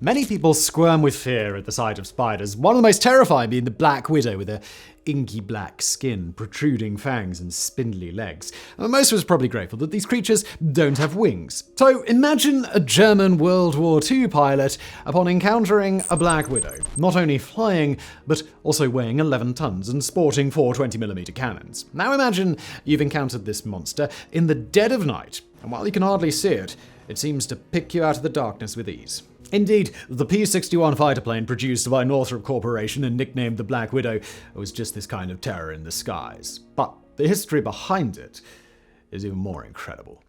Many people squirm with fear at the sight of spiders, one of the most terrifying being the Black Widow with her inky black skin, protruding fangs and spindly legs. Most of us are probably grateful that these creatures don't have wings. So imagine a German World War II pilot upon encountering a Black Widow, not only flying, but also weighing 11 tons and sporting 4 20mm cannons. Now imagine you've encountered this monster in the dead of night, and while you can hardly see it, it seems to pick you out of the darkness with ease. Indeed, the P-61 fighter plane produced by Northrop Corporation and nicknamed the Black Widow was just this kind of terror in the skies. But the history behind it is even more incredible.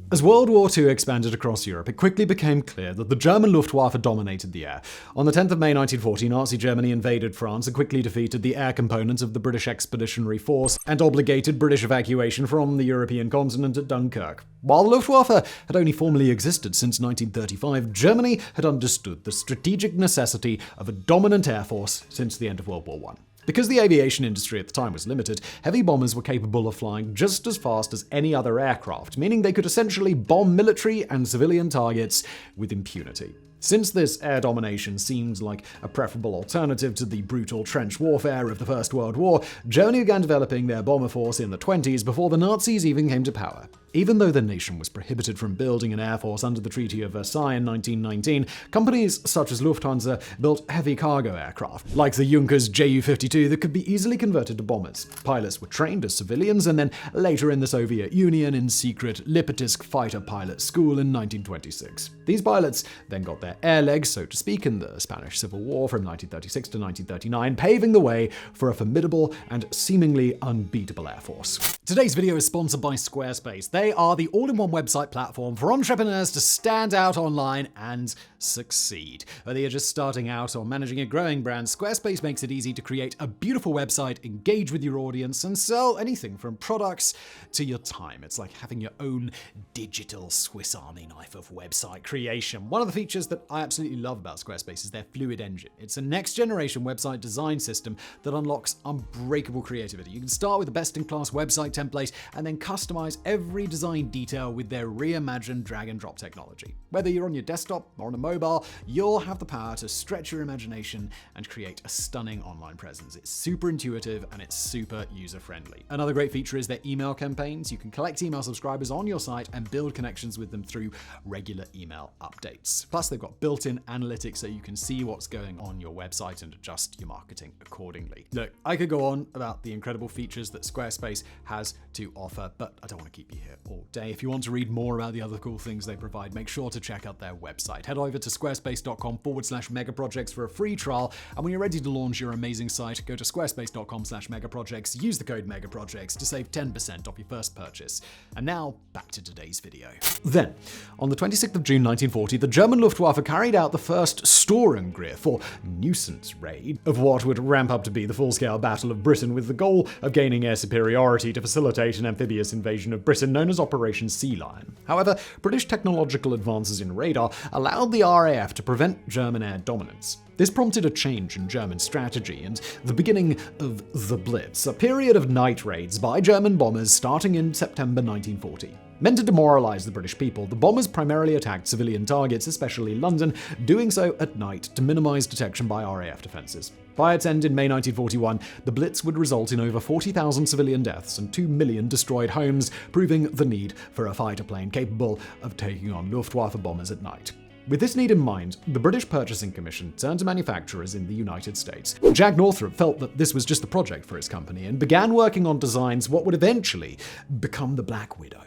As World War II expanded across Europe, it quickly became clear that the German Luftwaffe dominated the air. On the 10th of May 1940, Nazi Germany invaded France and quickly defeated the air components of the British Expeditionary Force and obligated British evacuation from the European continent at Dunkirk. While the Luftwaffe had only formally existed since 1935, Germany had understood the strategic necessity of a dominant air force since the end of World War I. Because the aviation industry at the time was limited, heavy bombers were capable of flying just as fast as any other aircraft, meaning they could essentially bomb military and civilian targets with impunity. Since this air domination seemed like a preferable alternative to the brutal trench warfare of the First World War, Germany began developing their bomber force in the 1920s before the Nazis even came to power. Even though the nation was prohibited from building an air force under the Treaty of Versailles in 1919, companies such as Lufthansa built heavy cargo aircraft, like the Junkers Ju-52, that could be easily converted to bombers. Pilots were trained as civilians and then later in the Soviet Union in secret Lipetsk fighter pilot school in 1926. These pilots then got their air legs, so to speak, in the Spanish Civil War from 1936 to 1939, paving the way for a formidable and seemingly unbeatable air force. Today's video is sponsored by Squarespace. They are the all-in-one website platform for entrepreneurs to stand out online and succeed. Whether you're just starting out or managing a growing brand, Squarespace makes it easy to create a beautiful website, engage with your audience, and sell anything from products to your time. It's like having your own digital Swiss Army knife of website creation. One of the features that I absolutely love about Squarespace is their Fluid Engine. It's a next-generation website design system that unlocks unbreakable creativity. You can start with a best-in-class website template and then customize every design detail with their reimagined drag-and-drop technology. Whether you're on your desktop or on a mobile, you'll have the power to stretch your imagination and create a stunning online presence. It's super intuitive and it's super user-friendly. Another great feature is their email campaigns. You can collect email subscribers on your site and build connections with them through regular email updates. Plus, they've got built-in analytics so you can see what's going on your website and adjust your marketing accordingly. Look, I could go on about the incredible features that Squarespace has to offer, but I don't want to keep you here all day. If you want to read more about the other cool things they provide, make sure to check out their website. Head over to squarespace.com/megaprojects for a free trial, and when you're ready to launch your amazing site, go to squarespace.com/megaprojects, use the code megaprojects to save 10% off your first purchase. And now, back to today's video. Then, on the 26th of June 1940, the German Luftwaffe carried out the first Sturmgriff, or nuisance raid, of what would ramp up to be the full-scale Battle of Britain, with the goal of gaining air superiority to facilitate an amphibious invasion of Britain known as Operation Sea Lion. However, British technological advances in radar allowed the RAF to prevent German air dominance. This prompted a change in German strategy and the beginning of the Blitz, a period of night raids by German bombers starting in September 1940. Meant to demoralize the British people, the bombers primarily attacked civilian targets, especially London, doing so at night to minimize detection by RAF defenses. By its end in May 1941, the Blitz would result in over 40,000 civilian deaths and 2 million destroyed homes, proving the need for a fighter plane capable of taking on Luftwaffe bombers at night. With this need in mind, the British Purchasing Commission turned to manufacturers in the United States. Jack Northrop felt that this was just a project for his company and began working on designs what would eventually become the Black Widow.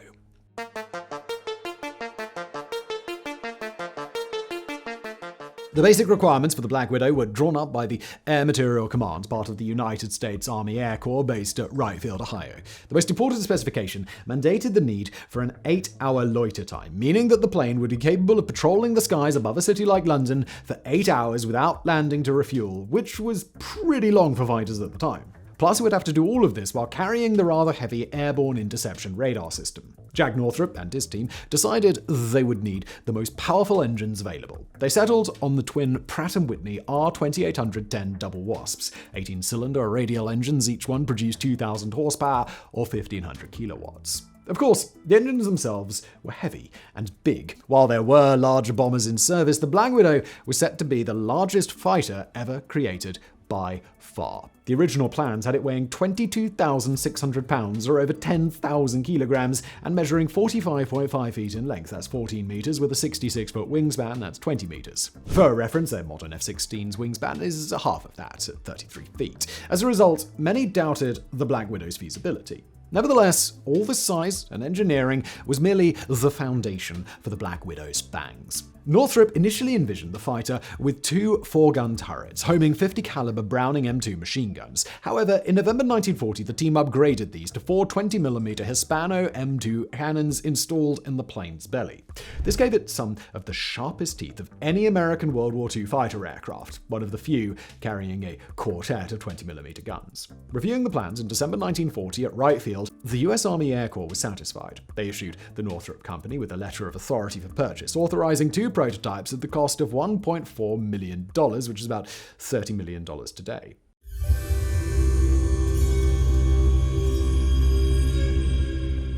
The basic requirements for the Black Widow were drawn up by the Air Materiel Command, part of the United States Army Air Corps based at Wright Field, Ohio. The most important specification mandated the need for an 8-hour loiter time, meaning that the plane would be capable of patrolling the skies above a city like London for 8 hours without landing to refuel, which was pretty long for fighters at the time. Plus, it would have to do all of this while carrying the rather heavy airborne interception radar system. Jack Northrop and his team decided they would need the most powerful engines available. They settled on the twin Pratt & Whitney R2810 double Wasps, 18-cylinder radial engines, each one produced 2,000 horsepower or 1,500 kilowatts. Of course, the engines themselves were heavy and big. While there were larger bombers in service, the Black Widow was set to be the largest fighter ever created by far. The original plans had it weighing 22,600 pounds, or over 10,000 kilograms, and measuring 45.5 feet in length, that's 14 meters, with a 66-foot wingspan, that's 20 meters. For reference, their modern F-16's wingspan is half of that, at 33 feet. As a result, many doubted the Black Widow's feasibility. Nevertheless, all this size and engineering was merely the foundation for the Black Widow's fangs. Northrop initially envisioned the fighter with two 4-gun turrets, homing 50-caliber Browning M2 machine guns. However, in November 1940, the team upgraded these to 4 20mm Hispano M2 cannons installed in the plane's belly. This gave it some of the sharpest teeth of any American World War II fighter aircraft, one of the few carrying a quartet of 20mm guns. Reviewing the plans in December 1940 at Wright Field, the U.S. Army Air Corps was satisfied. They issued the Northrop Company with a letter of authority for purchase, authorizing 2 prototypes at the cost of $1.4 million, which is about $30 million today.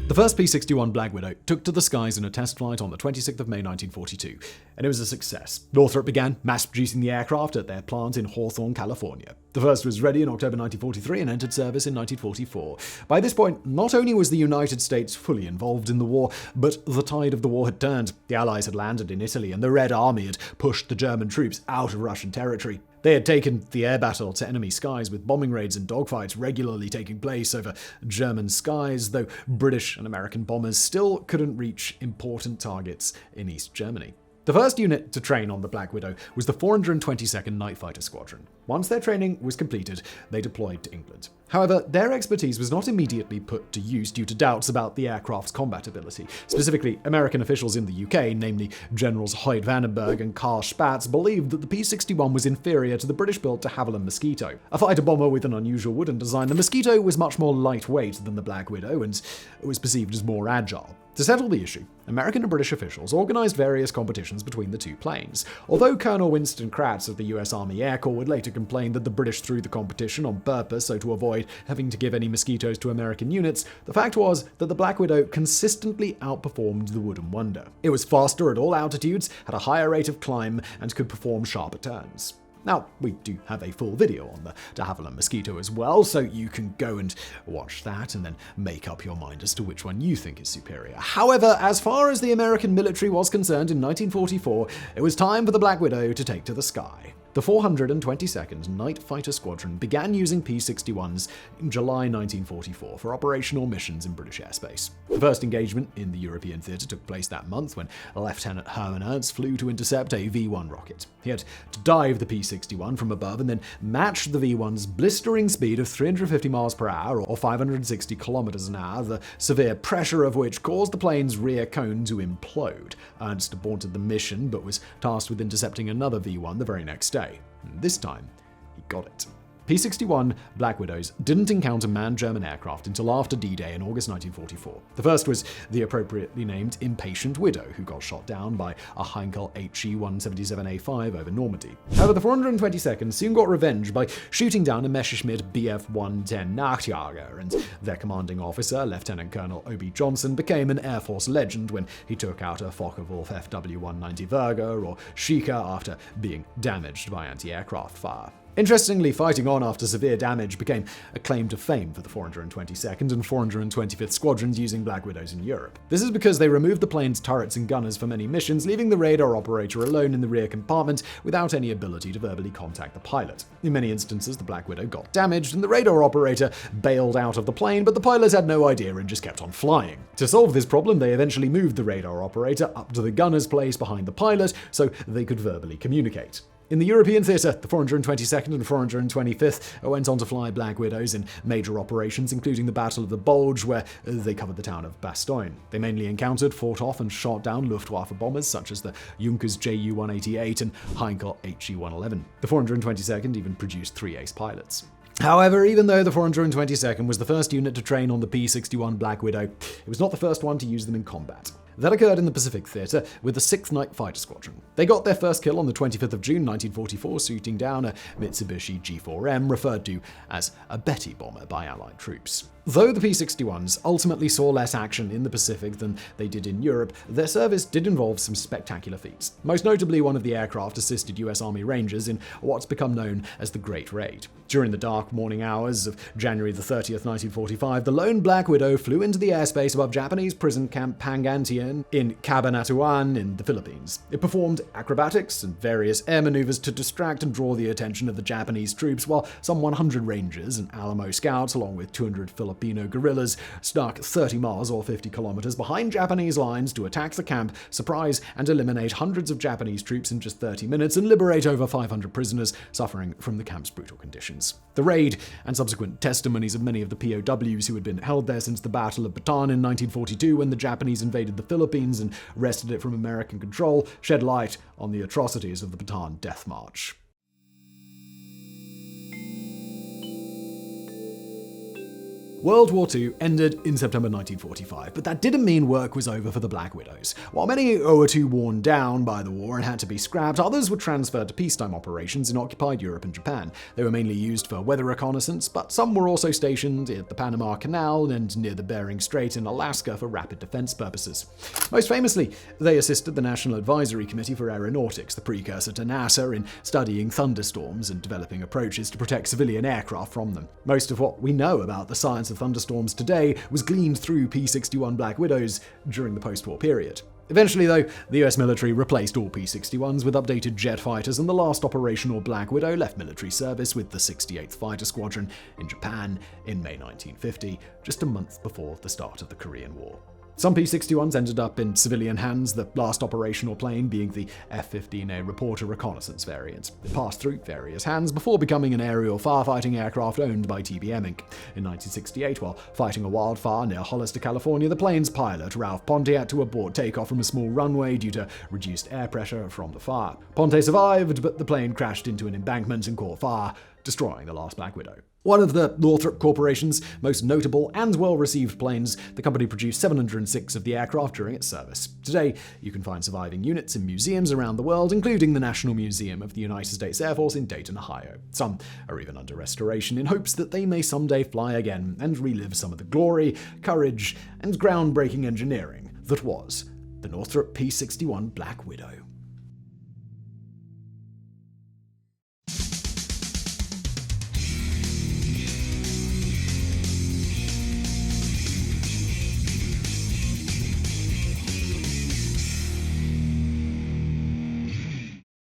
The first P-61 Black Widow took to the skies in a test flight on the 26th of May 1942, and it was a success. Northrop began mass-producing the aircraft at their plant in Hawthorne, California. The first was ready in October 1943 and entered service in 1944. By this point, not only was the United States fully involved in the war, but the tide of the war had turned. The Allies had landed in Italy, and the Red Army had pushed the German troops out of Russian territory. They had taken the air battle to enemy skies, with bombing raids and dogfights regularly taking place over German skies, though British and American bombers still couldn't reach important targets in East Germany. The first unit to train on the Black Widow was the 422nd Night Fighter Squadron. Once their training was completed, they deployed to England. However, their expertise was not immediately put to use due to doubts about the aircraft's combat ability. Specifically, American officials in the UK, namely Generals Hoyt Vandenberg and Karl Spaatz, believed that the P-61 was inferior to the British-built de Havilland Mosquito. A fighter bomber with an unusual wooden design, the Mosquito was much more lightweight than the Black Widow and was perceived as more agile. To settle the issue, American and British officials organized various competitions between the two planes. Although Colonel Winston Kratz of the US Army Air Corps would later complain that the British threw the competition on purpose so to avoid having to give any Mosquitoes to American units, the fact was that the Black Widow consistently outperformed the Wooden Wonder. It was faster at all altitudes, had a higher rate of climb, and could perform sharper turns. Now, we do have a full video on the de Havilland Mosquito as well, so you can go and watch that and then make up your mind as to which one you think is superior. However, as far as the American military was concerned in 1944, it was time for the Black Widow to take to the sky. The 422nd Night Fighter Squadron began using P-61s in July 1944 for operational missions in British airspace. The first engagement in the European theatre took place that month when Lieutenant Hermann Ernst flew to intercept a V-1 rocket. He had to dive the P-61 from above and then match the V-1's blistering speed of 350 miles per hour or 560 kilometers an hour, the severe pressure of which caused the plane's rear cone to implode. Ernst aborted the mission but was tasked with intercepting another V-1 the very next day. This time, he got it. P-61 Black Widows didn't encounter manned German aircraft until after D-Day in August 1944. The first was the appropriately named Impatient Widow, who got shot down by a Heinkel HE-177A5 over Normandy. However, the 422nd soon got revenge by shooting down a Messerschmitt Bf-110 Nachtjager, and their commanding officer, Lieutenant Colonel O.B. Johnson, became an Air Force legend when he took out a Focke-Wulf FW-190 Virga or Schika after being damaged by anti-aircraft fire. Interestingly, fighting on after severe damage became a claim to fame for the 422nd and 425th Squadrons using Black Widows in Europe. This is because they removed the plane's turrets and gunners for many missions, leaving the radar operator alone in the rear compartment without any ability to verbally contact the pilot. In many instances, the Black Widow got damaged and the radar operator bailed out of the plane, but the pilot had no idea and just kept on flying. To solve this problem, they eventually moved the radar operator up to the gunner's place behind the pilot so they could verbally communicate. In the European theatre, the 422nd and 425th went on to fly Black Widows in major operations, including the Battle of the Bulge, where they covered the town of Bastogne. They mainly encountered, fought off, and shot down Luftwaffe bombers such as the Junkers Ju-188 and Heinkel HE-111. The 422nd even produced 3 ace pilots. However, even though the 422nd was the first unit to train on the P-61 Black Widow, it was not the first one to use them in combat. That occurred in the Pacific Theater with the 6th Night Fighter Squadron. They got their first kill on the 25th of June 1944, shooting down a Mitsubishi G4M, referred to as a Betty bomber by Allied troops. Though the P-61s ultimately saw less action in the Pacific than they did in Europe, their service did involve some spectacular feats. Most notably, one of the aircraft assisted US Army Rangers in what's become known as the Great Raid. During the dark morning hours of January 30th, 1945, the lone Black Widow flew into the airspace above Japanese prison camp Pangantian in Cabanatuan in the Philippines. It performed acrobatics and various air maneuvers to distract and draw the attention of the Japanese troops, while some 100 Rangers and Alamo Scouts, along with 200 Filipino guerrillas, snuck 30 miles or 50 kilometers behind Japanese lines to attack the camp, surprise and eliminate hundreds of Japanese troops in just 30 minutes, and liberate over 500 prisoners suffering from the camp's brutal conditions. The raid, and subsequent testimonies of many of the POWs who had been held there since the Battle of Bataan in 1942 when the Japanese invaded the Philippines and wrested it from American control, shed light on the atrocities of the Bataan Death March. World War II ended in September 1945, but that didn't mean work was over for the Black Widows. While many were too worn down by the war and had to be scrapped, others were transferred to peacetime operations in occupied Europe and Japan. They were mainly used for weather reconnaissance, but some were also stationed at the Panama Canal and near the Bering Strait in Alaska for rapid defense purposes. Most famously, they assisted the National Advisory Committee for Aeronautics, the precursor to NASA, in studying thunderstorms and developing approaches to protect civilian aircraft from them. Most of what we know about the science of thunderstorms today was gleaned through P-61 Black Widows during the post-war period. Eventually, though, the US military replaced all P-61s with updated jet fighters, and the last operational Black Widow left military service with the 68th Fighter Squadron in Japan in May 1950, just a month before the start of the Korean War. Some P-61s ended up in civilian hands, the last operational plane being the F-15A Reporter reconnaissance variant. It passed through various hands before becoming an aerial firefighting aircraft owned by TBM Inc. In 1968, while fighting a wildfire near Hollister, California, the plane's pilot, Ralph Ponte, had to abort takeoff from a small runway due to reduced air pressure from the fire. Ponte survived, but the plane crashed into an embankment and caught fire, destroying the last Black Widow. One of the Northrop Corporation's most notable and well-received planes, the company produced 706 of the aircraft during its service. Today, you can find surviving units in museums around the world, including the National Museum of the United States Air Force in Dayton, Ohio. Some are even under restoration in hopes that they may someday fly again and relive some of the glory, courage, and groundbreaking engineering that was the Northrop P-61 Black Widow.